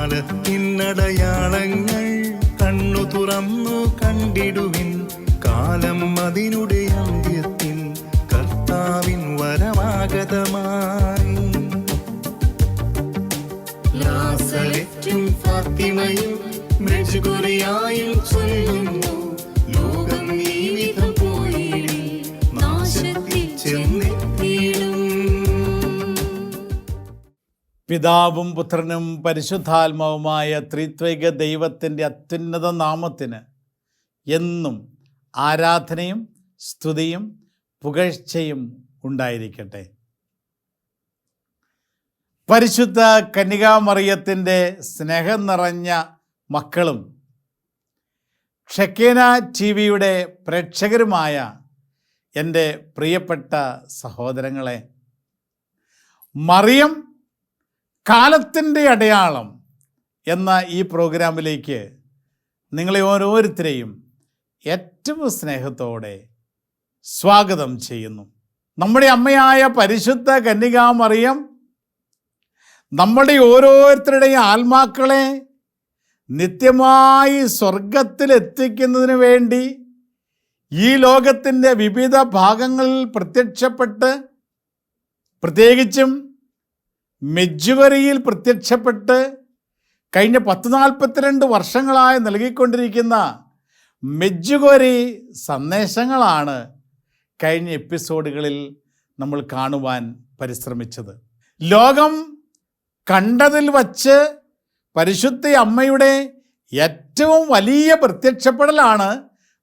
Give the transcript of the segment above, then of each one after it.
കാലത്തിനടയാളങ്ങൾ കണ്ണു തുറന്നു കണ്ടിടുവിൻ. കാലം അതിനുടെ അന്ത്യത്തിൻ കർത്താവിൻ വരമാഗതമായി. നാസറെത്തും ഫാത്തിമയും മെജ്ഗുരിയായും ചൊല്ലുന്നു, ലോകം ഈ വിധം പോയി നാശത്തിൽ ചെന്നെത്തിയിടും. പിതാവും പുത്രനും പരിശുദ്ധാത്മാവുമായ ത്രിത്വൈക ദൈവത്തിൻ്റെ അത്യുന്നത നാമത്തിന് എന്നും ആരാധനയും സ്തുതിയും പുകഴ്ചയും ഉണ്ടായിരിക്കട്ടെ. പരിശുദ്ധ കന്യകാമറിയത്തിൻ്റെ സ്നേഹം നിറഞ്ഞ മക്കളും ഷെക്കേന TV-യുടെ പ്രേക്ഷകരുമായ എൻ്റെ പ്രിയപ്പെട്ട സഹോദരങ്ങളെ, മറിയം കാലത്തിൻ്റെ അടയാളം എന്ന ഈ പ്രോഗ്രാമിലേക്ക് നിങ്ങളെ ഓരോരുത്തരെയും ഏറ്റവും സ്നേഹത്തോടെ സ്വാഗതം ചെയ്യുന്നു. നമ്മുടെ അമ്മയായ പരിശുദ്ധ കന്യകാമറിയം നമ്മുടെ ഓരോരുത്തരുടെയും ആത്മാക്കളെ നിത്യമായി സ്വർഗത്തിലെത്തിക്കുന്നതിന് വേണ്ടി ഈ ലോകത്തിൻ്റെ വിവിധ ഭാഗങ്ങളിൽ പ്രത്യക്ഷപ്പെട്ട്, പ്രത്യേകിച്ചും മെജ്ജുവരിയിൽ പ്രത്യക്ഷപ്പെട്ട് കഴിഞ്ഞ 142 വർഷങ്ങളായി നൽകിക്കൊണ്ടിരിക്കുന്ന മെജ്ജുവരി സന്ദേശങ്ങളാണ് കഴിഞ്ഞ എപ്പിസോഡുകളിൽ നമ്മൾ കാണുവാൻ പരിശ്രമിച്ചത്. ലോകം കണ്ടതിൽ വച്ച് പരിശുദ്ധ അമ്മയുടെ ഏറ്റവും വലിയ പ്രത്യക്ഷപ്പെടലാണ്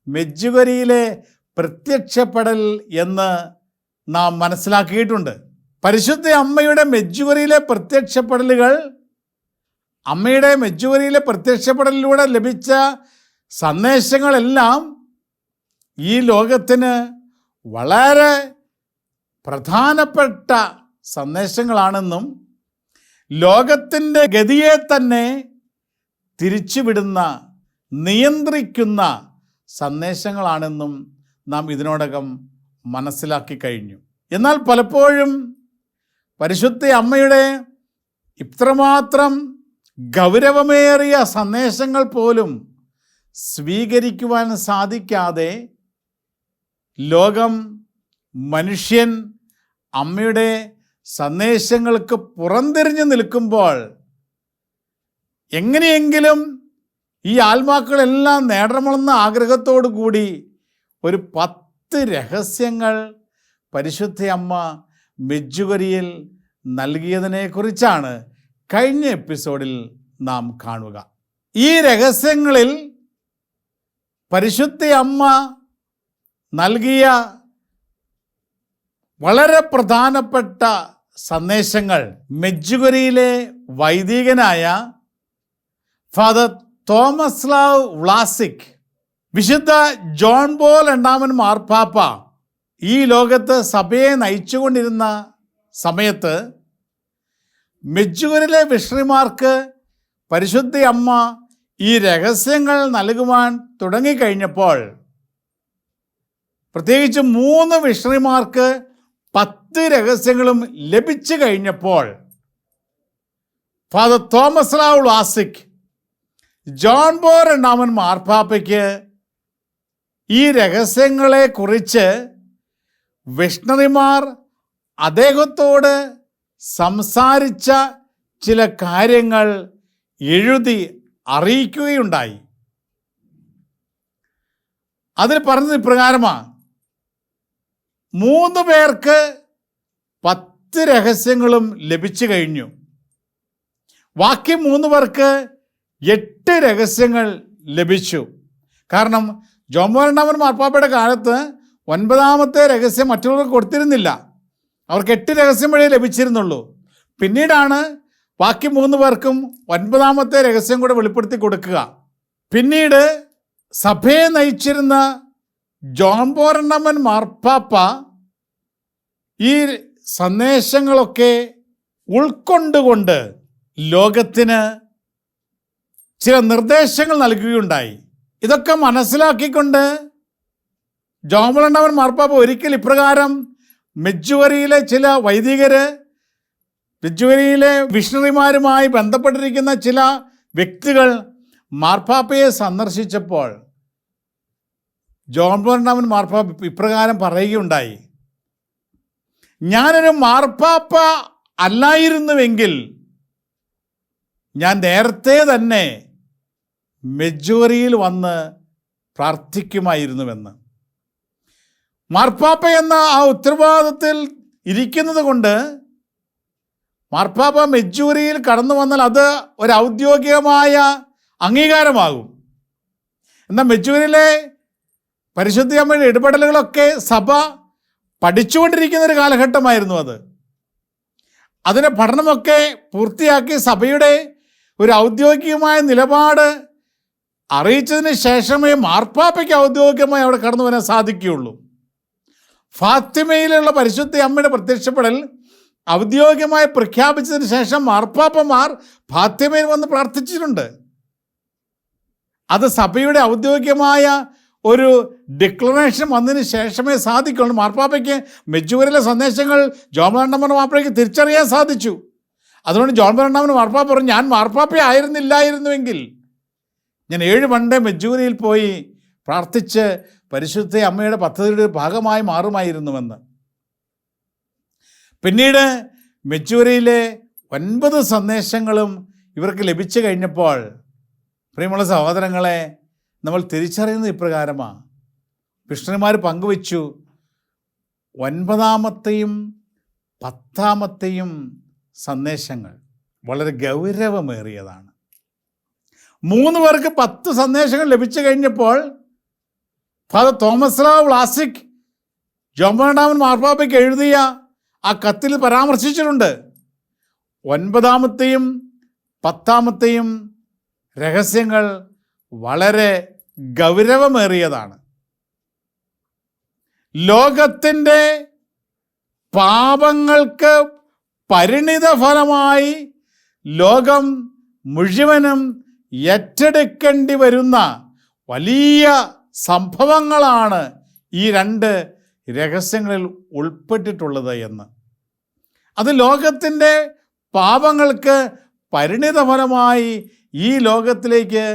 മെജ്ജുവരിയിലെ പ്രത്യക്ഷപ്പെടൽ എന്ന് നാം മനസ്സിലാക്കിയിട്ടുണ്ട്. പരിശുദ്ധ അമ്മയുടെ മെജ്ജുവരിയിലെ പ്രത്യക്ഷപ്പെടലുകൾ, അമ്മയുടെ മെജ്ജുവരിയിലെ പ്രത്യക്ഷപ്പെടലിലൂടെ ലഭിച്ച സന്ദേശങ്ങളെല്ലാം ഈ ലോകത്തിന് വളരെ പ്രധാനപ്പെട്ട സന്ദേശങ്ങളാണെന്നും ലോകത്തിൻ്റെ ഗതിയെ തന്നെ തിരിച്ചുവിടുന്ന, നിയന്ത്രിക്കുന്ന സന്ദേശങ്ങളാണെന്നും നാം ഇതിനോടകം മനസ്സിലാക്കി കഴിഞ്ഞു. എന്നാൽ പലപ്പോഴും പരിശുദ്ധ അമ്മയുടെ ഇത്രമാത്രം ഗൗരവമേറിയ സന്ദേശങ്ങൾ പോലും സ്വീകരിക്കുവാൻ സാധിക്കാതെ ലോകം, മനുഷ്യൻ അമ്മയുടെ സന്ദേശങ്ങൾക്ക് പുറംതിരിഞ്ഞു നിൽക്കുമ്പോൾ എങ്ങനെയെങ്കിലും ഈ ആത്മാക്കളെല്ലാം നേടണമെന്ന ആഗ്രഹത്തോടു കൂടി ഒരു 10 രഹസ്യങ്ങൾ പരിശുദ്ധ അമ്മ മെജ്ജുവരിയിൽ നൽകിയതിനെക്കുറിച്ചാണ് കഴിഞ്ഞ എപ്പിസോഡിൽ നാം കാണുക. ഈ രഹസ്യങ്ങളിൽ പരിശുദ്ധ അമ്മ നൽകിയ വളരെ പ്രധാനപ്പെട്ട സന്ദേശങ്ങൾ മെജ്ജുവരിയിലെ വൈദികനായ ഫാദർ തോമസ്ലാവ് വ്ലാസിക്, വിശുദ്ധ ജോൺ പോൾ രണ്ടാമൻ മാർപ്പാപ്പ ഈ ലോകത്ത് സഭയെ നയിച്ചുകൊണ്ടിരുന്ന സമയത്ത് മെജ്ജുവരിയിലെ മിഷണറിമാർക്ക് പരിശുദ്ധ അമ്മ ഈ രഹസ്യങ്ങൾ നൽകുവാൻ തുടങ്ങിക്കഴിഞ്ഞപ്പോൾ, പ്രത്യേകിച്ച് 3 മിഷണറിമാർക്ക് 10 രഹസ്യങ്ങളും ലഭിച്ചു കഴിഞ്ഞപ്പോൾ, ഫാദർ തോമസ്ലാവ് വ്ലാസിക് ജോൺ പോൾ രണ്ടാമൻ മാർപ്പാപ്പയ്ക്ക് ഈ രഹസ്യങ്ങളെക്കുറിച്ച് മിഷണറിമാർ അദ്ദേഹത്തോട് സംസാരിച്ച ചില കാര്യങ്ങൾ എഴുതി അറിയിക്കുകയുണ്ടായി. അതിൽ പറഞ്ഞത് ഇപ്രകാരമാണ്: 3 പേർക്ക് 10 രഹസ്യങ്ങളും ലഭിച്ചു കഴിഞ്ഞു. ബാക്കി 3 പേർക്ക് 8 രഹസ്യങ്ങൾ ലഭിച്ചു. കാരണം ജോൺ പോൾ രണ്ടാമൻ മാർപ്പാപ്പയുടെ കാലത്ത് 9ാമത്തെ രഹസ്യം മറ്റുള്ളവർക്ക് കൊടുത്തിരുന്നില്ല. അവർക്ക് 8 രഹസ്യം വഴി ലഭിച്ചിരുന്നുള്ളൂ. പിന്നീടാണ് ബാക്കി 3 പേർക്കും 9ാമത്തെ രഹസ്യം കൂടെ വെളിപ്പെടുത്തി കൊടുക്കുക. പിന്നീട് സഭയെ നയിച്ചിരുന്ന ജോൺ പോൾ രണ്ടാമൻ മാർപ്പാപ്പ ഈ സന്ദേശങ്ങളൊക്കെ ഉൾക്കൊണ്ടുകൊണ്ട് ലോകത്തിന് ചില നിർദ്ദേശങ്ങൾ നൽകുകയുണ്ടായി. ഇതൊക്കെ മനസ്സിലാക്കിക്കൊണ്ട് ജോൺ പോൾ രണ്ടാമൻ മാർപ്പാപ്പ ഒരിക്കൽ ഇപ്രകാരം മെജ്ജുവരിയിലെ ചില വൈദികര്, മെജ്ജുവരിയിലെ മിഷണറിമാരുമായി ബന്ധപ്പെട്ടിരിക്കുന്ന ചില വ്യക്തികൾ മാർപ്പാപ്പയെ സന്ദർശിച്ചപ്പോൾ ജോൺ പോൾ രണ്ടാമൻ മാർപ്പാപ്പ ഇപ്രകാരം പറയുകയുണ്ടായി: ഞാനൊരു മാർപ്പാപ്പ അല്ലായിരുന്നുവെങ്കിൽ ഞാൻ നേരത്തെ തന്നെ മെജ്ജോറിയിൽ വന്ന് പ്രാർത്ഥിക്കുമായിരുന്നുവെന്ന്. മാർപ്പാപ്പ എന്ന ആ ഉത്തരവാദിത്തത്തിൽ ഇരിക്കുന്നത് കൊണ്ട് മാർപ്പാപ്പ മെജ്ജൂരിയിൽ കടന്നു വന്നാൽ അത് ഒരു ഔദ്യോഗികമായ അംഗീകാരമാകും. എന്നാൽ മെജ്ജൂരിയിലെ പരിശുദ്ധ അമ്മയുടെ ഇടപെടലുകളൊക്കെ സഭ പഠിച്ചുകൊണ്ടിരിക്കുന്ന ഒരു കാലഘട്ടമായിരുന്നു അത്. അതിൻ്റെ പഠനമൊക്കെ പൂർത്തിയാക്കി സഭയുടെ ഒരു ഔദ്യോഗികമായ നിലപാട് അറിയിച്ചതിന് ശേഷമേ മാർപ്പാപ്പയ്ക്ക് ഔദ്യോഗികമായി അവിടെ കടന്നു വരാൻ സാധിക്കുകയുള്ളൂ. ഫാത്തിമയിലുള്ള പരിശുദ്ധ അമ്മയുടെ പ്രത്യക്ഷപ്പെടൽ ഔദ്യോഗികമായി പ്രഖ്യാപിച്ചതിന് ശേഷം മാർപ്പാപ്പമാർ ഫാത്തിമയിൽ വന്ന് പ്രാർത്ഥിച്ചിട്ടുണ്ട്. അത് സഭയുടെ ഔദ്യോഗികമായ ഒരു ഡിക്ലറേഷൻ വന്നതിന് ശേഷമേ സാധിക്കുള്ളൂ. മാർപ്പാപ്പയ്ക്ക് മെജ്ജൂരിലെ സന്ദേശങ്ങൾ ജോൺ പോൾ രണ്ടാമൻ മാർപ്പാപ്പയ്ക്ക് തിരിച്ചറിയാൻ സാധിച്ചു. അതുകൊണ്ട് ജോൺ പോൾ രണ്ടാമൻ മാർപ്പാപ്പ പറഞ്ഞു, ഞാൻ മാർപ്പാപ്പ ആയിരുന്നില്ലായിരുന്നുവെങ്കിൽ ഞാൻ 7 മൺഡേ മെജ്ജൂരിയിൽ പോയി പ്രാർത്ഥിച്ച് പരിശുദ്ധ അമ്മയുടെ പദ്ധതിയുടെ ഭാഗമായി മാറുമായിരുന്നുവെന്ന്. പിന്നീട് മെജ്ജൂരിയിലെ 9 സന്ദേശങ്ങളും ഇവർക്ക് ലഭിച്ചു കഴിഞ്ഞപ്പോൾ പ്രിയമുള്ള സഹോദരങ്ങളെ, നമ്മൾ തിരിച്ചറിയുന്നത് ഇപ്രകാരമാണ്. മിഷണറിമാർ പങ്കുവച്ചു 9-ാമത്തെയും 10-ാമത്തെയും സന്ദേശങ്ങൾ വളരെ ഗൗരവമേറിയതാണ്. 3 പേർക്ക് 10 സന്ദേശങ്ങൾ ലഭിച്ചു കഴിഞ്ഞപ്പോൾ father Tomislav Vlasic John Paul രണ്ടാമൻ മാർപ്പാപ്പയ്ക്ക് എഴുതിയ ആ കത്തിൽ പരാമർശിച്ചിട്ടുണ്ട്. 9-ാമത്തെയും 10-ാമത്തെയും രഹസ്യങ്ങൾ വളരെ ഗൗരവമേറിയതാണ്. ലോകത്തിൻ്റെ പാപങ്ങൾക്ക് പരിണിത ഫലമായി ലോകം മുഴുവനും ഏറ്റെടുക്കേണ്ടി വരുന്ന വലിയ സംഭവങ്ങളാണ് ഈ 2 രഹസ്യങ്ങളിൽ ഉൾപ്പെട്ടിട്ടുള്ളത് എന്ന്. അത് ലോകത്തിൻ്റെ പാപങ്ങൾക്ക് പരിണിത ഫലമായി ഈ ലോകത്തിലേക്ക്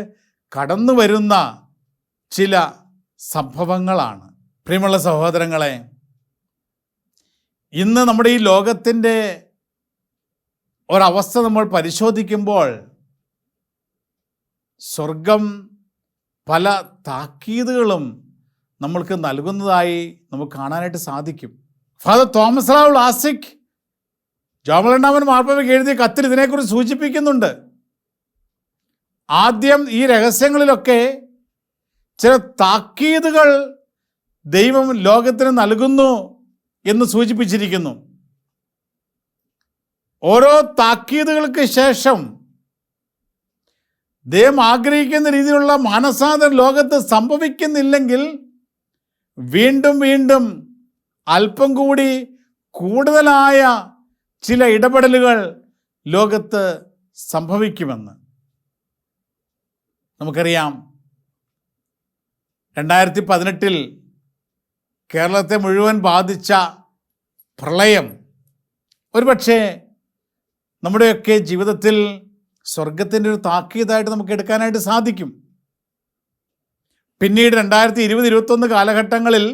കടന്നു വരുന്ന ചില സംഭവങ്ങളാണ്. പ്രിയമുള്ള സഹോദരങ്ങളെ, ഇന്ന് നമ്മുടെ ഈ ലോകത്തിൻ്റെ ഒരവസ്ഥ നമ്മൾ പരിശോധിക്കുമ്പോൾ സ്വർഗം പല താക്കീതുകളും നമ്മൾക്ക് നൽകുന്നതായി നമുക്ക് കാണാനായിട്ട് സാധിക്കും. Father Tomislav Vlasic John Paul രണ്ടാമൻ മാർപ്പാപ്പയ്ക്ക് എഴുതിയ കത്തിൽ ഇതിനെക്കുറിച്ച് സൂചിപ്പിക്കുന്നുണ്ട്. ആദ്യം ഈ രഹസ്യങ്ങളിലൊക്കെ ചില താക്കീതുകൾ ദൈവം ലോകത്തിന് നൽകുന്നു എന്ന് സൂചിപ്പിച്ചിരിക്കുന്നു. ഓരോ താക്കീതുകൾക്ക് ശേഷം ദൈവം ആഗ്രഹിക്കുന്ന രീതിയിലുള്ള മാനസാന്തരം ലോകത്ത് സംഭവിക്കുന്നില്ലെങ്കിൽ വീണ്ടും വീണ്ടും അല്പം കൂടി കൂടുതലായ ചില ഇടപെടലുകൾ ലോകത്ത് സംഭവിക്കുമെന്ന് നമുക്കറിയാം. 2018 കേരളത്തെ മുഴുവൻ ബാധിച്ച പ്രളയം ഒരുപക്ഷെ നമ്മുടെയൊക്കെ ജീവിതത്തിൽ സ്വർഗത്തിൻ്റെ ഒരു താക്കീതായിട്ട് നമുക്ക് എടുക്കാനായിട്ട് സാധിക്കും. പിന്നീട് 2020-21 കാലഘട്ടങ്ങളിൽ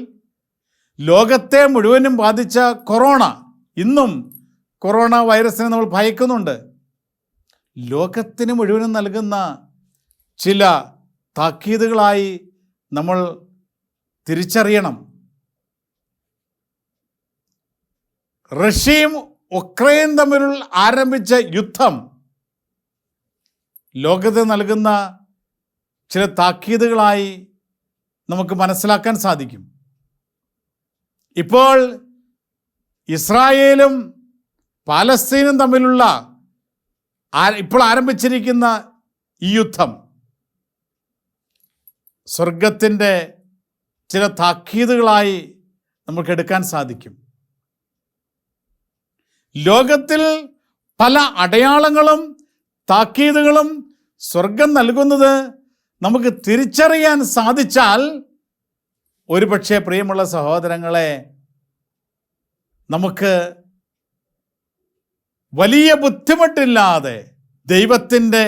ലോകത്തെ മുഴുവനും ബാധിച്ച കൊറോണ, ഇന്നും കൊറോണ വൈറസിനെ നമ്മൾ ഭയക്കുന്നുണ്ട്. ലോകത്തിന് മുഴുവനും നൽകുന്ന ചില താക്കീതുകളായി നമ്മൾ തിരിച്ചറിയണം. റഷ്യയും ഉക്രൈൻ തമ്മിലുള്ള ആരംഭിച്ച യുദ്ധം ലോകത്തിന് നൽകുന്ന ചില താക്കീതുകളായി നമുക്ക് മനസ്സിലാക്കാൻ സാധിക്കും. ഇപ്പോൾ ഇസ്രായേലും പാലസ്തീനും തമ്മിലുള്ള ഇപ്പോൾ ആരംഭിച്ചിരിക്കുന്ന ഈ യുദ്ധം സ്വർഗത്തിൻ്റെ ചില താക്കീതുകളായി നമുക്ക് എടുക്കാൻ സാധിക്കും. ലോകത്തിൽ പല അടയാളങ്ങളും താക്കീതുകളും സ്വർഗം നൽകുന്നത് നമുക്ക് തിരിച്ചറിയാൻ സാധിച്ചാൽ ഒരുപക്ഷെ പ്രിയമുള്ള സഹോദരങ്ങളെ, നമുക്ക് വലിയ ബുദ്ധിമുട്ടില്ലാതെ ദൈവത്തിൻ്റെ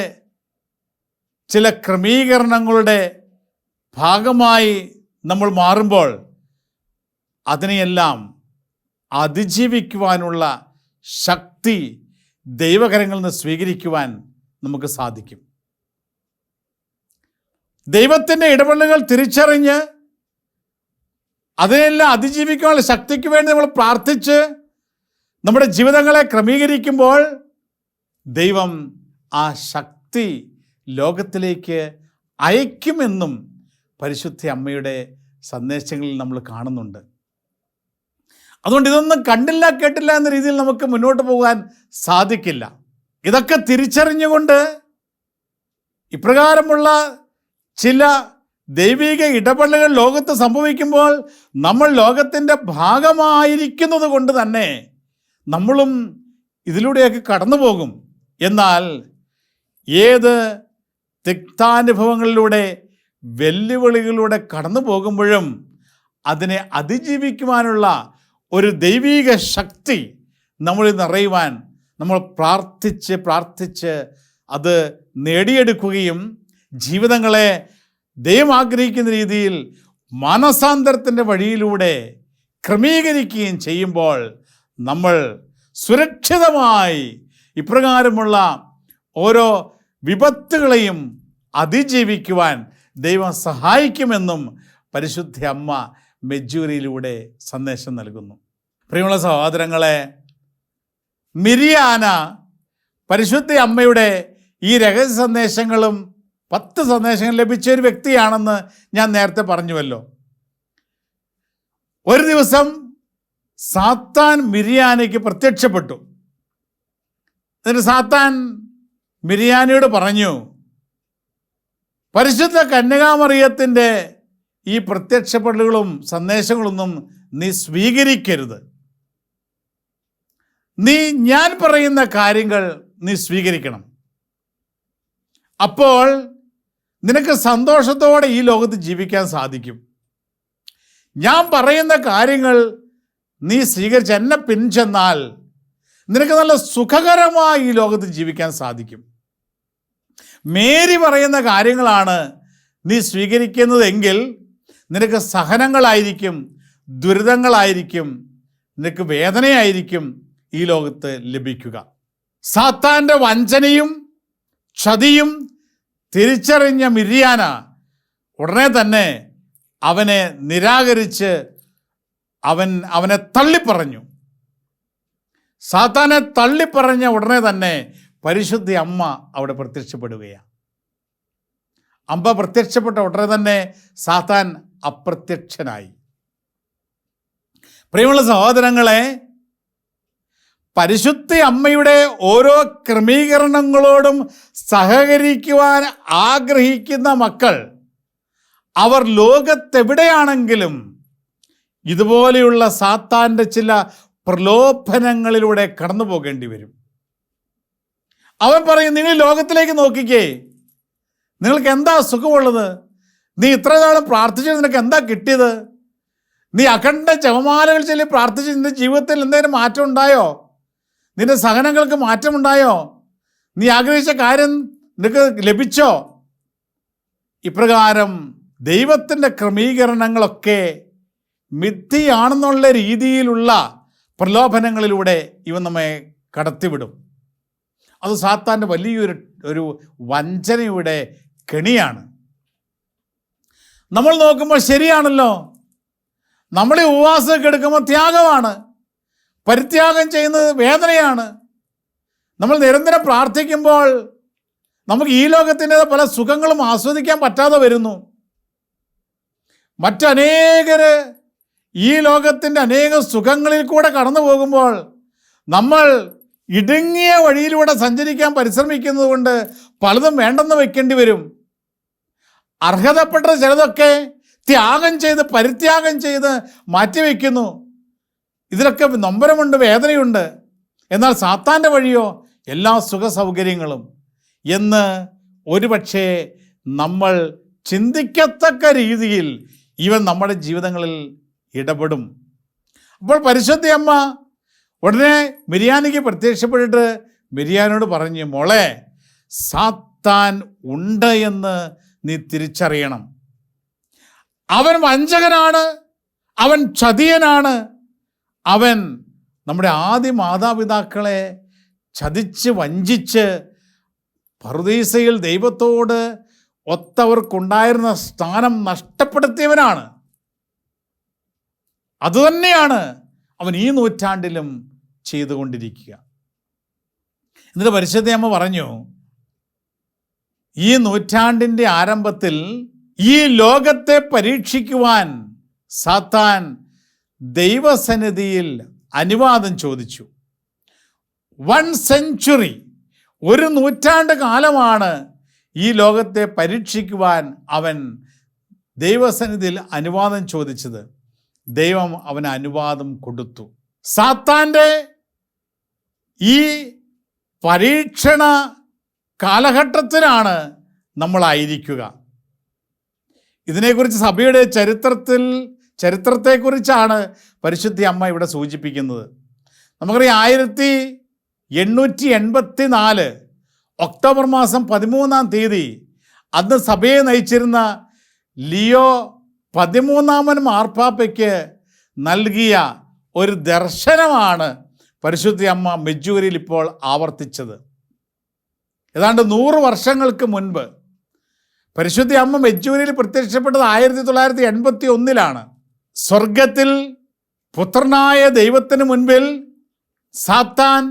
ചില ക്രമീകരണങ്ങളുടെ ഭാഗമായി നമ്മൾ മാറുമ്പോൾ അതിനെയെല്ലാം അതിജീവിക്കുവാനുള്ള ശക്തി ദൈവകരങ്ങളിൽ നിന്ന് സ്വീകരിക്കുവാൻ നമുക്ക് സാധിക്കും. ദൈവത്തിൻ്റെ ഇടപെടലുകൾ തിരിച്ചറിഞ്ഞ് അതിനെല്ലാം അതിജീവിക്കാനുള്ള ശക്തിക്ക് വേണ്ടി നമ്മൾ പ്രാർത്ഥിച്ച് നമ്മുടെ ജീവിതങ്ങളെ ക്രമീകരിക്കുമ്പോൾ ദൈവം ആ ശക്തി ലോകത്തിലേക്ക് അയക്കുമെന്നും പരിശുദ്ധ അമ്മയുടെ സന്ദേശങ്ങളിൽ നമ്മൾ കാണുന്നുണ്ട്. അതുകൊണ്ട് ഇതൊന്നും കണ്ടില്ല കേട്ടില്ല എന്ന രീതിയിൽ നമുക്ക് മുന്നോട്ട് പോകാൻ സാധിക്കില്ല. ഇതൊക്കെ തിരിച്ചറിഞ്ഞുകൊണ്ട് ഇപ്രകാരമുള്ള ചില ദൈവിക ഇടപെടലുകൾ ലോകത്ത് സംഭവിക്കുമ്പോൾ നമ്മൾ ലോകത്തിൻ്റെ ഭാഗമായിരിക്കുന്നത് കൊണ്ട് തന്നെ നമ്മളും ഇതിലൂടെയൊക്കെ കടന്നു പോകും. എന്നാൽ ഏത് തിക്താനുഭവങ്ങളിലൂടെ വെല്ലുവിളികളിലൂടെ കടന്നു പോകുമ്പോഴും അതിനെ അതിജീവിക്കുവാനുള്ള ഒരു ദൈവിക ശക്തി നമ്മളിൽ നിറയുവാൻ നമ്മൾ പ്രാർത്ഥിച്ച് അത് നേടിയെടുക്കുകയും ജീവിതങ്ങളെ ദൈവം ആഗ്രഹിക്കുന്ന രീതിയിൽ മാനസാന്തരത്തിൻ്റെ വഴിയിലൂടെ ക്രമീകരിക്കുകയും ചെയ്യുമ്പോൾ നമ്മൾ സുരക്ഷിതമായി ഇപ്രകാരമുള്ള ഓരോ വിപത്തുകളെയും അതിജീവിക്കുവാൻ ദൈവം സഹായിക്കുമെന്നും പരിശുദ്ധ അമ്മ മെജ്ജൂരിയിലൂടെ സന്ദേശം നൽകുന്നു. പ്രിയമുള്ള സഹോദരങ്ങളെ, മിരിയാന പരിശുദ്ധ അമ്മയുടെ ഈ രഹസ്യ സന്ദേശങ്ങളും 10 സന്ദേശങ്ങൾ ലഭിച്ച ഒരു വ്യക്തിയാണെന്ന് ഞാൻ നേരത്തെ പറഞ്ഞുവല്ലോ. ഒരു ദിവസം സാത്താൻ മിരിയാനയ്ക്ക് പ്രത്യക്ഷപ്പെട്ടു. എന്നിട്ട് സാത്താൻ മിരിയാനയോട് പറഞ്ഞു, പരിശുദ്ധ കന്യകാമറിയത്തിൻ്റെ ഈ പ്രത്യക്ഷപ്പെടലുകളും സന്ദേശങ്ങളൊന്നും നീ സ്വീകരിക്കരുത്. ഞാൻ പറയുന്ന കാര്യങ്ങൾ നീ സ്വീകരിക്കണം. അപ്പോൾ നിനക്ക് സന്തോഷത്തോടെ ഈ ലോകത്ത് ജീവിക്കാൻ സാധിക്കും. ഞാൻ പറയുന്ന കാര്യങ്ങൾ നീ സ്വീകരിച്ച് എന്നെ പിൻചെന്നാൽ നിനക്ക് നല്ല സുഖകരമായി ഈ ലോകത്ത് ജീവിക്കാൻ സാധിക്കും. മേരി പറയുന്ന കാര്യങ്ങളാണ് നീ സ്വീകരിക്കുന്നതെങ്കിൽ നിനക്ക് സഹനങ്ങളായിരിക്കും, ദുരിതങ്ങളായിരിക്കും, നിനക്ക് വേദനയായിരിക്കും ഈ ലോകത്ത് ലഭിക്കുക. സാത്താൻ്റെ വഞ്ചനയും ചതിയും തിരിച്ചറിഞ്ഞ മിരിയാന ഉടനെ തന്നെ അവനെ നിരാകരിച്ച് അവനെ തള്ളിപ്പറഞ്ഞു. സാത്താനെ തള്ളിപ്പറഞ്ഞ ഉടനെ തന്നെ പരിശുദ്ധ അമ്മ അവിടെ പ്രത്യക്ഷപ്പെടുകയാണ്. അമ്മ പ്രത്യക്ഷപ്പെട്ട ഉടനെ തന്നെ സാത്താൻ അപ്രത്യക്ഷനായി. പ്രിയമുള്ള സഹോദരങ്ങളെ, പരിശുദ്ധ അമ്മയുടെ ഓരോ ക്രമീകരണങ്ങളോടും സഹകരിക്കുവാൻ ആഗ്രഹിക്കുന്ന മക്കൾ അവർ ലോകത്തെവിടെയാണെങ്കിലും ഇതുപോലെയുള്ള സാത്താൻ്റെ ചില പ്രലോഭനങ്ങളിലൂടെ കടന്നു പോകേണ്ടി വരും. അവൻ പറയും, നിങ്ങൾ ലോകത്തിലേക്ക് നോക്കിക്കേ, നിങ്ങൾക്ക് എന്താ സുഖമുള്ളത്? നീ ഇത്ര നാളും പ്രാർത്ഥിച്ചത് നിനക്ക് എന്താ കിട്ടിയത്? നീ അഖണ്ഡ ജപമാലകൾ ചൊല്ലി പ്രാർത്ഥിച്ച് നിന്റെ ജീവിതത്തിൽ എന്തെങ്കിലും മാറ്റം ഉണ്ടായോ? നിന്റെ സഹനങ്ങൾക്ക് മാറ്റമുണ്ടായോ? നീ ആഗ്രഹിച്ച കാര്യം നിനക്ക് ലഭിച്ചോ? ഇപ്രകാരം ദൈവത്തിൻ്റെ ക്രമീകരണങ്ങളൊക്കെ മിഥ്യയാണെന്നുള്ള രീതിയിലുള്ള പ്രലോഭനങ്ങളിലൂടെ ഇവൻ നമ്മെ കടത്തിവിടും. അത് സാത്താൻ്റെ വലിയൊരു വഞ്ചനയുടെ കെണിയാണ്. നമ്മൾ നോക്കുമ്പോൾ ശരിയാണല്ലോ, നമ്മൾ ഈ ഉപവാസമൊക്കെ എടുക്കുമ്പോൾ ത്യാഗമാണ്, പരിത്യാഗം ചെയ്യുന്നത് വേദനയാണ്. നമ്മൾ നിരന്തരം പ്രാർത്ഥിക്കുമ്പോൾ നമുക്ക് ഈ ലോകത്തിൻ്റെ പല സുഖങ്ങളും ആസ്വദിക്കാൻ പറ്റാതെ വരുന്നു. മറ്റനേകര് ഈ ലോകത്തിൻ്റെ അനേക സുഖങ്ങളിൽ കൂടെ കടന്നു പോകുമ്പോൾ നമ്മൾ ഇടുങ്ങിയ വഴിയിലൂടെ സഞ്ചരിക്കാൻ പരിശ്രമിക്കുന്നത് കൊണ്ട് പലതും വേണ്ടെന്ന് വെക്കേണ്ടി വരും. അർഹതപ്പെട്ട ചിലതൊക്കെ ത്യാഗം ചെയ്ത് പരിത്യാഗം ചെയ്ത് മാറ്റിവെക്കുന്നു. ഇതിലൊക്കെ നൊമ്പരമുണ്ട്, വേദനയുണ്ട്. എന്നാൽ സാത്താൻ്റെ വഴിയോ എല്ലാ സുഖ സൗകര്യങ്ങളും എന്ന് ഒരുപക്ഷെ നമ്മൾ ചിന്തിക്കത്തക്ക രീതിയിൽ ഇവൻ നമ്മുടെ ജീവിതങ്ങളിൽ ഇടപെടും. അപ്പോൾ പരിശുദ്ധ അമ്മ ഉടനെ മിരിയാനിക്ക് പ്രത്യക്ഷപ്പെട്ടിട്ട് മിരിയാനോട് പറഞ്ഞു, മോളെ, സാത്താൻ ഉണ്ട് എന്ന് നീ തിരിച്ചറിയണം. അവൻ വഞ്ചകനാണ്, അവൻ ചതിയനാണ്. അവൻ നമ്മുടെ ആദ്യ മാതാപിതാക്കളെ ചതിച്ച് വഞ്ചിച്ച് പറുദീസയിൽ ദൈവത്തോട് ഒത്തവർക്കുണ്ടായിരുന്ന സ്ഥാനം നഷ്ടപ്പെടുത്തിയവനാണ്. അതുതന്നെയാണ് അവൻ ഈ നൂറ്റാണ്ടിലും ചെയ്തുകൊണ്ടിരിക്കുക. എന്നിട്ട് പരിശുദ്ധ അമ്മ പറഞ്ഞു, ഈ നൂറ്റാണ്ടിൻ്റെ ആരംഭത്തിൽ ഈ ലോകത്തെ പരീക്ഷിക്കുവാൻ സാത്താൻ ദൈവസന്നിധിയിൽ അനുവാദം ചോദിച്ചു. 1 സെഞ്ച്വറി, 1 നൂറ്റാണ്ട് കാലമാണ് ഈ ലോകത്തെ പരീക്ഷിക്കുവാൻ അവൻ ദൈവസന്നിധിയിൽ അനുവാദം ചോദിച്ചത്. ദൈവം അവന് അനുവാദം കൊടുത്തു. സാത്താൻ്റെ ഈ പരീക്ഷണ കാലഘട്ടത്തിലാണ് നമ്മളായിരിക്കുക. ഇതിനെക്കുറിച്ച് സഭയുടെ ചരിത്രത്തെക്കുറിച്ചാണ് പരിശുദ്ധ അമ്മ ഇവിടെ സൂചിപ്പിക്കുന്നത്. നമുക്കറിയാം 1884 ഒക്ടോബർ മാസം 13-ാം തീയതി അന്ന് സഭയെ നയിച്ചിരുന്ന ലിയോ 13-ാമൻ മാർപ്പാപ്പയ്ക്ക് നൽകിയ ഒരു ദർശനമാണ് പരിശുദ്ധ അമ്മ മെജ്ജൂരിയിൽ ഇപ്പോൾ ആവർത്തിച്ചത്. ഏതാണ്ട് 100 വർഷങ്ങൾക്ക് മുൻപ് പരിശുദ്ധ അമ്മ മെജ്ജൂരിയിൽ പ്രത്യക്ഷപ്പെട്ടത് 1981 സ്വർഗത്തിൽ പുത്രനായ ദൈവത്തിന് മുൻപിൽ സാത്താൻ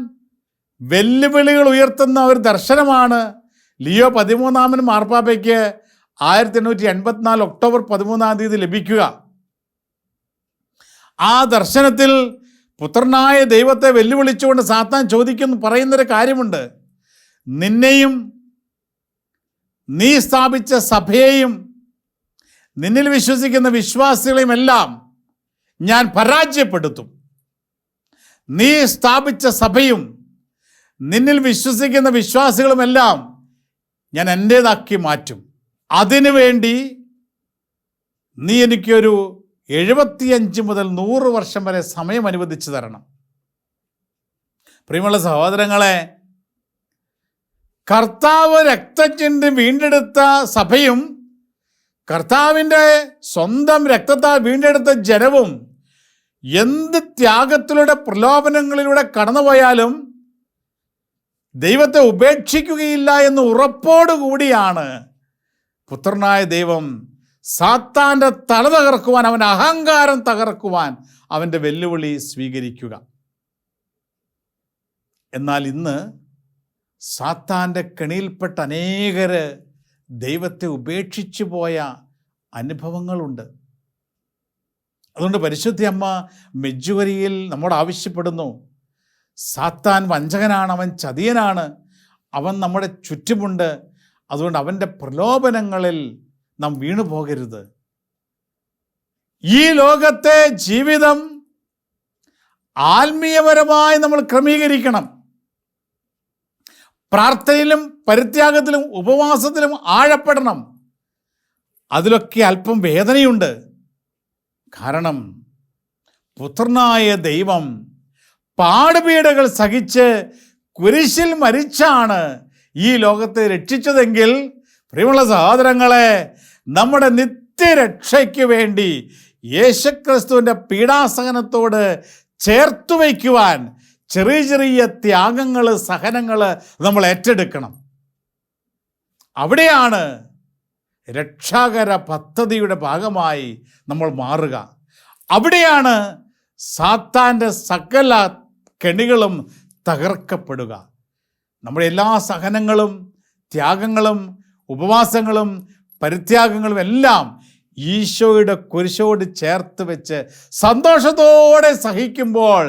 വെല്ലുവിളികൾ ഉയർത്തുന്ന ഒരു ദർശനമാണ് ലിയോ 13-ാമൻ മാർപ്പാപ്പയ്ക്ക് 1884 ഒക്ടോബർ 13-ാം തീയതി ലഭിക്കുക. ആ ദർശനത്തിൽ പുത്രനായ ദൈവത്തെ വെല്ലുവിളിച്ചുകൊണ്ട് സാത്താൻ പറയുന്നൊരു കാര്യമുണ്ട്. നിന്നെയും നീ സ്ഥാപിച്ച സഭയെയും നിന്നിൽ വിശ്വസിക്കുന്ന വിശ്വാസികളെയും എല്ലാം ഞാൻ പരാജയപ്പെടുത്തും. നീ സ്ഥാപിച്ച സഭയും നിന്നിൽ വിശ്വസിക്കുന്ന വിശ്വാസികളുമെല്ലാം ഞാൻ എൻ്റേതാക്കി മാറ്റും. അതിനുവേണ്ടി നീ എനിക്കൊരു 75 മുതൽ 100 വർഷം വരെ സമയം അനുവദിച്ചു തരണം. പ്രിയമുള്ള സഹോദരങ്ങളെ, കർത്താവ് രക്തചിന്തി വീണ്ടെടുത്ത സഭയും കർത്താവിൻ്റെ സ്വന്തം രക്തത്താൽ വീണ്ടെടുത്ത ജനവും എന്ത് ത്യാഗത്തിലൂടെ പ്രലോഭനങ്ങളിലൂടെ കടന്നുപോയാലും ദൈവത്തെ ഉപേക്ഷിക്കുകയില്ല എന്ന് ഉറപ്പോടുകൂടിയാണ് പുത്രനായ ദൈവം സാത്താൻ്റെ തല തകർക്കുവാൻ, അവൻ്റെ അഹങ്കാരം തകർക്കുവാൻ അവൻ്റെ വെല്ലുവിളി സ്വീകരിക്കുക. എന്നാൽ ഇന്ന് സാത്താൻ്റെ കെണിയിൽപ്പെട്ട അനേകര് ദൈവത്തെ ഉപേക്ഷിച്ചു പോയ അനുഭവങ്ങളുണ്ട്. അതുകൊണ്ട് പരിശുദ്ധ അമ്മ മെജ്ജുവരിയിൽ നമ്മോട് ആവശ്യപ്പെടുന്നു, സാത്താൻ വഞ്ചകനാണ്, അവൻ ചതിയനാണ്, അവൻ നമ്മുടെ ചുറ്റുമുണ്ട്. അതുകൊണ്ട് അവൻ്റെ പ്രലോഭനങ്ങളിൽ നാം വീണു പോകരുത്. ഈ ലോകത്തെ ജീവിതം ആത്മീയപരമായി നമ്മൾ ക്രമീകരിക്കണം. പ്രാർത്ഥനയിലും പരിത്യാഗത്തിലും ഉപവാസത്തിലും ആഴപ്പെടണം. അതിലൊക്കെ അല്പം വേദനയുണ്ട്. കാരണം പുത്രനായ ദൈവം പാടുപീഡകൾ സഹിച്ച് കുരിശിൽ മരിച്ചാണ് ഈ ലോകത്തെ രക്ഷിച്ചതെങ്കിൽ, പ്രിയമുള്ള സഹോദരങ്ങളെ, നമ്മുടെ നിത്യരക്ഷയ്ക്ക് വേണ്ടി യേശുക്രിസ്തുവിൻ്റെ പീഡാസഹനത്തോട് ചേർത്തു വയ്ക്കുവാൻ ചെറിയ ചെറിയ ത്യാഗങ്ങൾ, സഹനങ്ങൾ നമ്മൾ ഏറ്റെടുക്കണം. അവിടെയാണ് രക്ഷാകര പദ്ധതിയുടെ ഭാഗമായി നമ്മൾ മാറുക. അവിടെയാണ് സാത്താൻ്റെ സകല കെണികളും തകർക്കപ്പെടുക. നമ്മുടെ എല്ലാ സഹനങ്ങളും, ത്യാഗങ്ങളും, ഉപവാസങ്ങളും, പരിത്യാഗങ്ങളും എല്ലാം ഈശോയുടെ കുരിശോട് ചേർത്ത് വെച്ച് സന്തോഷത്തോടെ സഹിക്കുമ്പോൾ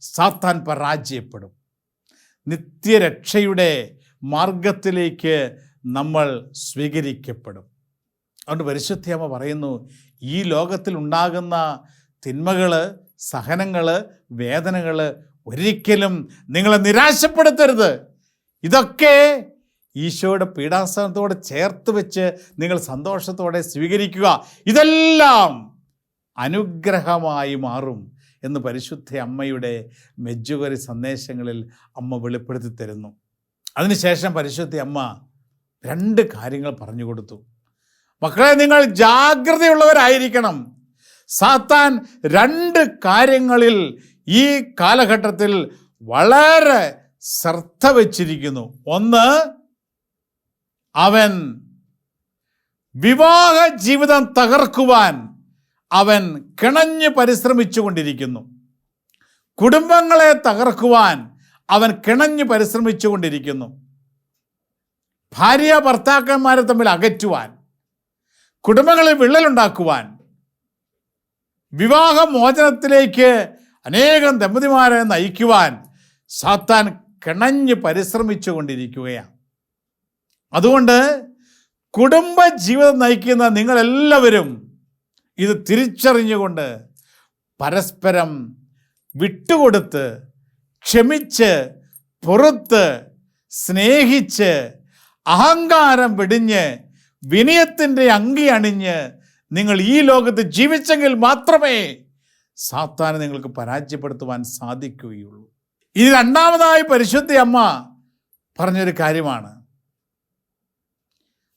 സാത്താൻ പരാജയപ്പെടും. നിത്യരക്ഷയുടെ മാർഗത്തിലേക്ക് നമ്മൾ സ്വീകരിക്കപ്പെടും. അതുകൊണ്ട് പരിശുദ്ധയമ്മ പറയുന്നു, ഈ ലോകത്തിൽ ഉണ്ടാകുന്ന തിന്മകൾ, സഹനങ്ങൾ, വേദനകൾ ഒരിക്കലും നിങ്ങളെ നിരാശപ്പെടുത്തരുത്. ഇതൊക്കെ ഈശോയുടെ പീഡാസനത്തോടെ ചേർത്ത് വെച്ച് നിങ്ങൾ സന്തോഷത്തോടെ സ്വീകരിക്കുക. ഇതെല്ലാം അനുഗ്രഹമായി മാറും എന്ന് പരിശുദ്ധ അമ്മയുടെ മെജ്ജുകരി സന്ദേശങ്ങളിൽ അമ്മ വെളിപ്പെടുത്തി തരുന്നു. അതിനുശേഷം പരിശുദ്ധ അമ്മ 2 കാര്യങ്ങൾ പറഞ്ഞു കൊടുത്തു. മക്കളെ, നിങ്ങൾ ജാഗ്രതയുള്ളവരായിരിക്കണം. സാത്താൻ 2 കാര്യങ്ങളിൽ ഈ കാലഘട്ടത്തിൽ വളരെ ശ്രദ്ധ വച്ചിരിക്കുന്നു. ഒന്ന്, അവൻ വിവാഹ ജീവിതം തകർക്കുവാൻ അവൻ കിണഞ്ഞ് പരിശ്രമിച്ചു കൊണ്ടിരിക്കുന്നു. കുടുംബങ്ങളെ തകർക്കുവാൻ അവൻ കിണഞ്ഞ് പരിശ്രമിച്ചു കൊണ്ടിരിക്കുന്നു. ഭാര്യ ഭർത്താക്കന്മാരെ തമ്മിൽ അകറ്റുവാൻ, കുടുംബങ്ങളിൽ വിള്ളലുണ്ടാക്കുവാൻ, വിവാഹമോചനത്തിലേക്ക് അനേകം ദമ്പതിമാരെ നയിക്കുവാൻ സാത്താൻ കിണഞ്ഞ് പരിശ്രമിച്ചു കൊണ്ടിരിക്കുകയാണ്. അതുകൊണ്ട് കുടുംബ ജീവിതം നയിക്കുന്ന നിങ്ങളെല്ലാവരും ഇത് തിരിച്ചറിഞ്ഞുകൊണ്ട് പരസ്പരം വിട്ടുകൊടുത്ത്, ക്ഷമിച്ച്, പുറത്ത്, സ്നേഹിച്ച്, അഹങ്കാരം വെടിഞ്ഞ്, വിനയത്തിൻ്റെ അങ്കി അണിഞ്ഞ് നിങ്ങൾ ഈ ലോകത്ത് ജീവിച്ചെങ്കിൽ മാത്രമേ സാത്താനെ നിങ്ങൾക്ക് പരാജയപ്പെടുത്തുവാൻ സാധിക്കുകയുള്ളൂ. ഇനി രണ്ടാമതായി പരിശുദ്ധ അമ്മ പറഞ്ഞൊരു കാര്യമാണ്.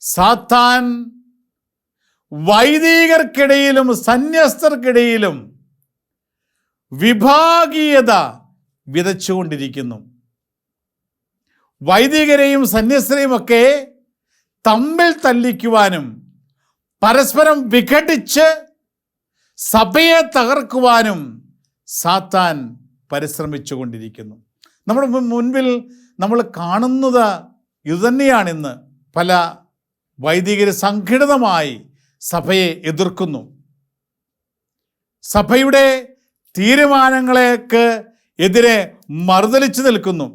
സാത്താൻ വൈദികർക്കിടയിലും സന്യസ്തർക്കിടയിലും വിഭാഗീയത വിതച്ചുകൊണ്ടിരിക്കുന്നു. വൈദികരെയും സന്യസ്തരെയും ഒക്കെ തമ്മിൽ തല്ലിക്കുവാനും പരസ്പരം വിഘടിച്ച് സഭയെ തകർക്കുവാനും സാത്താൻ പരിശ്രമിച്ചു കൊണ്ടിരിക്കുന്നു. നമ്മുടെ മുൻപിൽ നമ്മൾ കാണുന്നത് ഇതുതന്നെയാണിന്ന്. പല വൈദികർ സംഘടിതമായി സഭയെ എതിർക്കുന്നു. സഭയുടെ തീരുമാനങ്ങൾക്ക് എതിരെ മറുതലിച്ചു നിൽക്കുന്നു.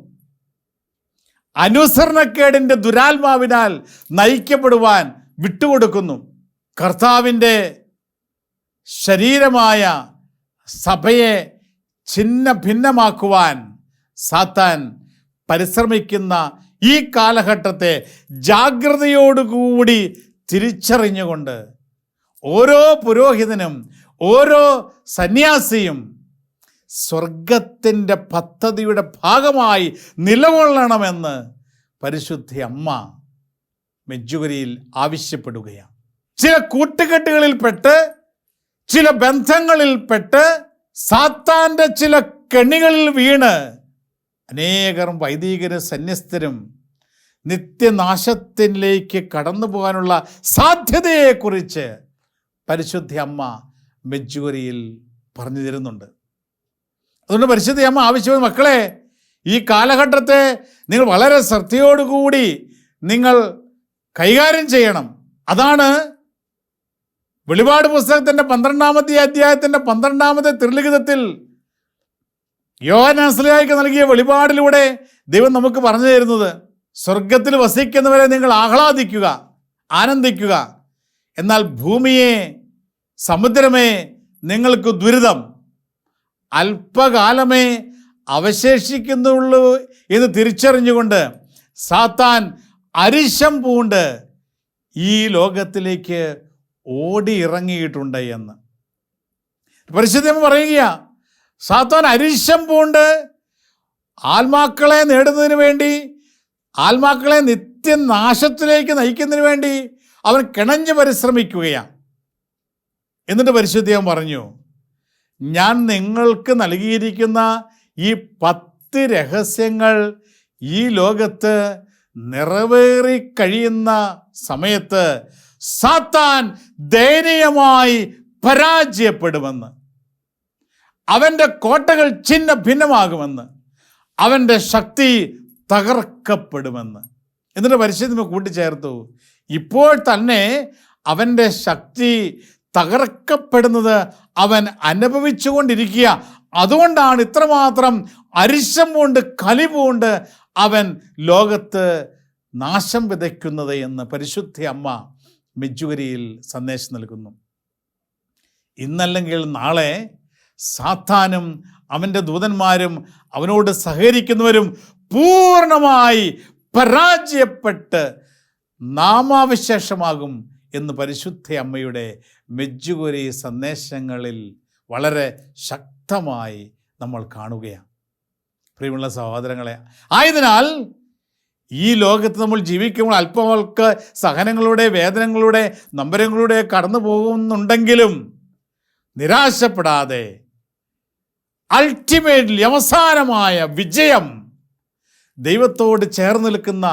അനുസരണക്കേടിൻ്റെ ദുരാത്മാവിനാൽ നയിക്കപ്പെടുവാൻ വിട്ടുകൊടുക്കുന്നു. കർത്താവിൻ്റെ ശരീരമായ സഭയെ ഛിന്ന ഭിന്നമാക്കുവാൻ സാത്താൻ പരിശ്രമിക്കുന്ന ഈ കാലഘട്ടത്തെ ജാഗ്രതയോടുകൂടി തിരിച്ചറിഞ്ഞുകൊണ്ട് ഓരോ പുരോഹിതനും ഓരോ സന്യാസിയും സ്വർഗത്തിൻ്റെ പദ്ധതിയുടെ ഭാഗമായി നിലകൊള്ളണമെന്ന് പരിശുദ്ധ അമ്മ മെഡ്ജുഗരിയിൽ ആവശ്യപ്പെടുകയാണ്. ചില കൂട്ടുകെട്ടുകളിൽപ്പെട്ട്, ചില ബന്ധങ്ങളിൽപ്പെട്ട്, സാത്താൻ്റെ ചില കെണികളിൽ വീണ് അനേകം വൈദികരും സന്യസ്തരും നിത്യനാശത്തിലേക്ക് കടന്നു പോകാനുള്ള സാധ്യതയെക്കുറിച്ച് പരിശുദ്ധ അമ്മ മെഡ്ജുഗരിയിൽ പറഞ്ഞു തരുന്നുണ്ട്. അതുകൊണ്ട് പരിശുദ്ധ അമ്മ ആവശ്യപ്പെടുന്ന മക്കളെ, ഈ കാലഘട്ടത്തെ നിങ്ങൾ വളരെ ശ്രദ്ധയോടുകൂടി നിങ്ങൾ കൈകാര്യം ചെയ്യണം. അതാണ് വെളിപാട് പുസ്തകത്തിൻ്റെ 12-ാമത്തെ അധ്യായത്തിൻ്റെ 12-ാമത്തെ തിരുലിഖിതത്തിൽ യോഹന്നാൻ ശ്ലീഹായ്ക്ക് നൽകിയ വെളിപാടിലൂടെ ദൈവം നമുക്ക് പറഞ്ഞു തരുന്നത്. സ്വർഗത്തിൽ വസിക്കുന്നവരെ നിങ്ങൾ ആഹ്ലാദിക്കുക, ആനന്ദിക്കുക. എന്നാൽ ഭൂമിയെ, സമുദ്രമേ, നിങ്ങൾക്ക് ദുരിതം, അല്പകാലമേ അവശേഷിക്കുന്നുള്ളൂ എന്ന് തിരിച്ചറിഞ്ഞുകൊണ്ട് സാത്താൻ അരിശം പൂണ്ട് ഈ ലോകത്തിലേക്ക് ഓടി ഇറങ്ങിയിട്ടുണ്ട് എന്ന് പരിശുദ്ധ പറയുക. സാത്താൻ അരിശം പൂണ്ട് ആത്മാക്കളെ നേടുന്നതിന് വേണ്ടി, ആത്മാക്കളെ നിത്യനാശത്തിലേക്ക് നയിക്കുന്നതിന് വേണ്ടി അവൻ കിണഞ്ഞ് പരിശ്രമിക്കുകയാണ്. എന്നിട്ട് പരിശുദ്ധൻ പറഞ്ഞു, ഞാൻ നിങ്ങൾക്ക് നൽകിയിരിക്കുന്ന ഈ 10 രഹസ്യങ്ങൾ ഈ ലോകത്ത് നിറവേറി കഴിയുന്ന സമയത്ത് സാത്താൻ ദയനീയമായി പരാജയപ്പെടുമെന്ന്, അവൻ്റെ കോട്ടകൾ ഛിന്ന ഭിന്നമാകുമെന്ന്, അവൻ്റെ ശക്തി തകർക്കപ്പെടുമെന്ന്. എന്നിട്ട് പരിശുദ്ധ കൂട്ടിച്ചേർത്തു, ഇപ്പോൾ തന്നെ അവൻ്റെ ശക്തി തകർക്കപ്പെടുന്നത് അവൻ അനുഭവിച്ചുകൊണ്ടിരിക്കുക. അതുകൊണ്ടാണ് ഇത്രമാത്രം അരിശം കൊണ്ട്, കലിപുകൊണ്ട് അവൻ ലോകത്ത് നാശം വിതയ്ക്കുന്നത് എന്ന് പരിശുദ്ധ അമ്മ മെഡ്ജുഗരിയിൽ സന്ദേശം നൽകുന്നു. ഇന്നല്ലെങ്കിൽ നാളെ സാത്താനും അവൻ്റെ ദൂതന്മാരും അവനോട് സഹകരിക്കുന്നവരും പൂർണ്ണമായി പരാജയപ്പെട്ട് നാമാവിശേഷമാകും എന്ന് പരിശുദ്ധ അമ്മയുടെ മെഡ്ജുഗരി സന്ദേശങ്ങളിൽ വളരെ ശക്തമായി നമ്മൾ കാണുകയാണ്. പ്രിയമുള്ള സഹോദരങ്ങളെ, ആയതിനാൽ ഈ ലോകത്ത് നമ്മൾ ജീവിക്കുമ്പോൾ അല്പമൊക്കെ സഹനങ്ങളുടെ, വേദനകളുടെ, നൊമ്പരങ്ങളുടെ കടന്നു പോകുന്നുണ്ടെങ്കിലും നിരാശപ്പെടാതെ അൾട്ടിമേറ്റ്ലി അവസാനമായ വിജയം ദൈവത്തോട് ചേർന്ന് നിൽക്കുന്ന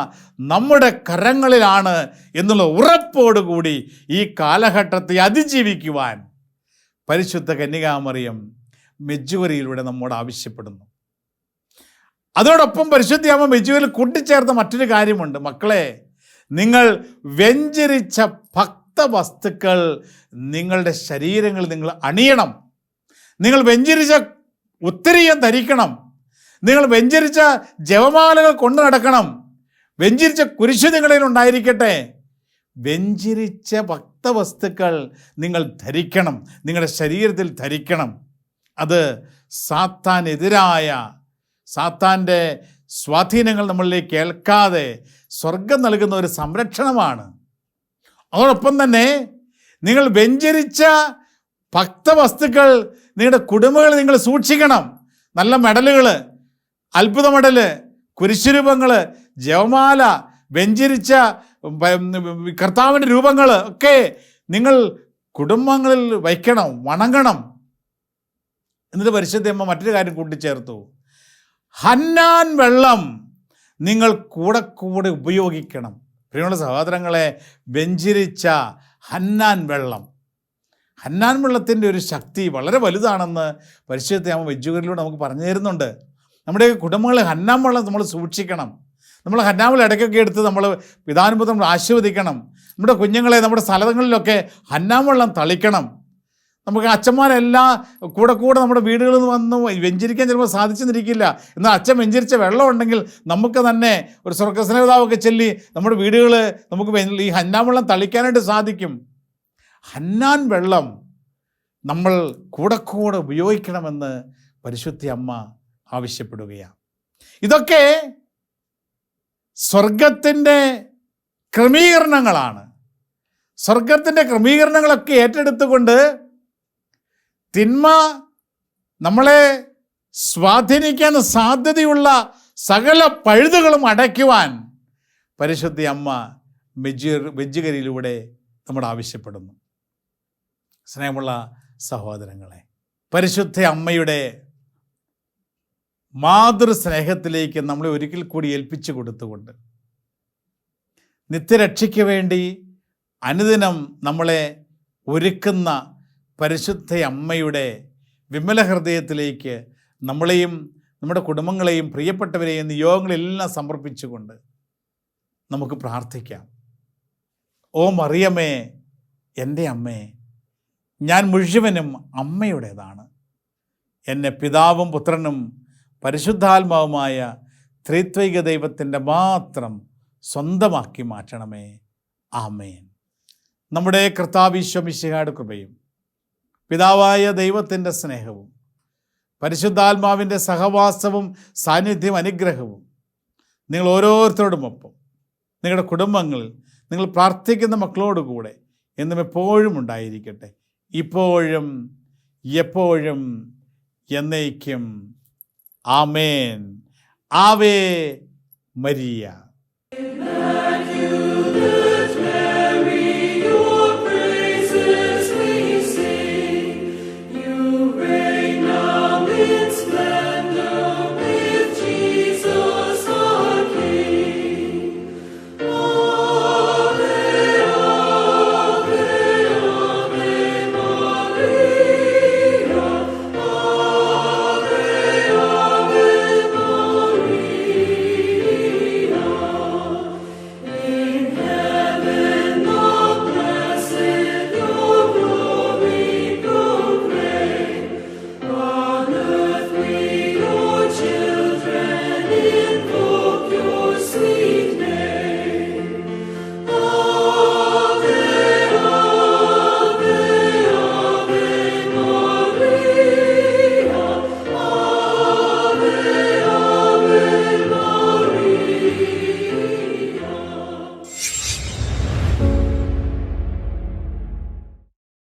നമ്മുടെ കരങ്ങളിലാണ് എന്നുള്ള ഉറപ്പോടുകൂടി ഈ കാലഘട്ടത്തെ അതിജീവിക്കുവാൻ പരിശുദ്ധ കന്യകാമറിയം മെജ്ജുവരിയിലൂടെ നമ്മോട് ആവശ്യപ്പെടുന്നു. അതോടൊപ്പം പരിശുദ്ധ അമ്മ മെജ്ജുവരിൽ കൂട്ടിച്ചേർത്ത മറ്റൊരു കാര്യമുണ്ട്. മക്കളെ, നിങ്ങൾ വെഞ്ചരിച്ച ഭക്തവസ്തുക്കൾ നിങ്ങളുടെ ശരീരങ്ങളിൽ നിങ്ങൾ അണിയണം. നിങ്ങൾ വെഞ്ചരിച്ച ഉത്തരീയം ധരിക്കണം. നിങ്ങൾ വെഞ്ചരിച്ച ജപമാലകൾ കൊണ്ടു നടക്കണം. വെഞ്ചരിച്ച കുരിശ് നിങ്ങളിൽ ഉണ്ടായിരിക്കട്ടെ. വെഞ്ചരിച്ച ഭക്തവസ്തുക്കൾ നിങ്ങൾ ധരിക്കണം, നിങ്ങളുടെ ശരീരത്തിൽ ധരിക്കണം. അത് സാത്താനെതിരായ, സാത്താൻ്റെ സ്വാധീനങ്ങൾ നമ്മളിലേക്ക് ഏൽക്കാതെ സ്വർഗം നൽകുന്ന ഒരു സംരക്ഷണമാണ്. അതോടൊപ്പം തന്നെ നിങ്ങൾ വെഞ്ചരിച്ച ഭക്തവസ്തുക്കൾ നിങ്ങളുടെ കുടുംബങ്ങളിൽ നിങ്ങൾ സൂക്ഷിക്കണം. നല്ല മെഡലുകൾ, അത്ഭുത മെഡല്, കുരിശുരൂപങ്ങൾ, ജപമാല, വെഞ്ചരിച്ച കർത്താവിൻ്റെ രൂപങ്ങൾ ഒക്കെ നിങ്ങൾ കുടുംബങ്ങളിൽ വയ്ക്കണം, വണങ്ങണം. എന്നിട്ട് പരിശുദ്ധ അമ്മ മറ്റൊരു കാര്യം കൂട്ടിച്ചേർത്തു. ഹന്നാൻ വെള്ളം നിങ്ങൾ കൂടെ കൂടെ ഉപയോഗിക്കണം. പ്രിയമുള്ള സഹോദരങ്ങളെ, വെഞ്ചരിച്ച ഹന്നാൻ വെള്ളം, ഹന്നാൻ വെള്ളത്തിൻ്റെ ഒരു ശക്തി വളരെ വലുതാണെന്ന് പരിശുദ്ധ അമ്മ വെജ്ജുകരിലൂടെ നമുക്ക് പറഞ്ഞു തരുന്നുണ്ട്. നമ്മുടെ കുടുംബങ്ങളിൽ ഹന്നാൻ വെള്ളം നമ്മൾ സൂക്ഷിക്കണം. നമ്മൾ ഹന്നാൻ വെള്ളം ഇടയ്ക്കൊക്കെ എടുത്ത് നമ്മൾ പിതാനുഭവം നമ്മൾ ആശീർവദിക്കണം. നമ്മുടെ കുഞ്ഞുങ്ങളെ നമ്മുടെ സ്ഥലങ്ങളിലൊക്കെ ഹന്നാൻ വെള്ളം തളിക്കണം. നമുക്ക് അച്ഛന്മാരെല്ലാം കൂടെ കൂടെ നമ്മുടെ വീടുകളിൽ നിന്ന് വന്ന് വെഞ്ചരിക്കാൻ ചിലപ്പോൾ സാധിച്ചെന്നിരിക്കില്ല. എന്നാൽ അച്ഛൻ വെഞ്ചരിച്ച വെള്ളം ഉണ്ടെങ്കിൽ നമുക്ക് തന്നെ ഒരു സ്വർഗസ്നേഹിതാവൊക്കെ ചൊല്ലി നമ്മുടെ വീടുകൾ നമുക്ക് ഈ ഹന്നാൻ വെള്ളം തളിക്കാനായിട്ട് സാധിക്കും. ഹന്നാൻ വെള്ളം നമ്മൾ കൂടെ കൂടെ ഉപയോഗിക്കണമെന്ന് പരിശുദ്ധ അമ്മ ആവശ്യപ്പെടുകയാണ്. ഇതൊക്കെ സ്വർഗത്തിൻ്റെ ക്രമീകരണങ്ങളാണ്. സ്വർഗത്തിൻ്റെ ക്രമീകരണങ്ങളൊക്കെ ഏറ്റെടുത്തുകൊണ്ട് തിന്മ നമ്മളെ സ്വാധീനിക്കാൻ സാധ്യതയുള്ള സകല പഴുതുകളും അടയ്ക്കുവാൻ പരിശുദ്ധ അമ്മ വെജ്ജുകരിയിലൂടെ നമ്മോട് ആവശ്യപ്പെടുന്നു. സ്നേഹമുള്ള സഹോദരങ്ങളെ, പരിശുദ്ധ അമ്മയുടെ മാതൃസ്നേഹത്തിലേക്ക് നമ്മളെ ഒരിക്കൽ കൂടി ഏൽപ്പിച്ചു കൊടുത്തുകൊണ്ട് നിത്യരക്ഷയ്ക്ക് വേണ്ടി അനുദിനം നമ്മളെ ഒരുക്കുന്ന പരിശുദ്ധ അമ്മയുടെ വിമല ഹൃദയത്തിലേക്ക് നമ്മളെയും നമ്മുടെ കുടുംബങ്ങളെയും പ്രിയപ്പെട്ടവരെയും നിയോഗങ്ങളെല്ലാം സമർപ്പിച്ചുകൊണ്ട് നമുക്ക് പ്രാർത്ഥിക്കാം. ഓ മറിയമേ, എൻ്റെ അമ്മേ, ഞാൻ മുഴുവനും അമ്മയുടേതാണ്. എന്നെ പിതാവും പുത്രനും പരിശുദ്ധാത്മാവുമായ ത്രിത്വൈക ദൈവത്തിൻ്റെ മാത്രം സ്വന്തമാക്കി മാറ്റണമേ. ആമേൻ. നമ്മുടെ കർത്താവ് ഈശോ മിശിഹായുടെ കൃപയും പിതാവായ ദൈവത്തിൻ്റെ സ്നേഹവും പരിശുദ്ധാത്മാവിൻ്റെ സഹവാസവും സാന്നിധ്യവും അനുഗ്രഹവും നിങ്ങൾ ഓരോരുത്തരോടുമൊപ്പം, നിങ്ങളുടെ കുടുംബങ്ങളിൽ നിങ്ങൾ പ്രാർത്ഥിക്കുന്ന മക്കളോടുകൂടെ എന്നും എപ്പോഴും ഉണ്ടായിരിക്കട്ടെ, ഇപ്പോഴും എപ്പോഴും എന്നേക്കും. ആമേൻ. Ave Maria.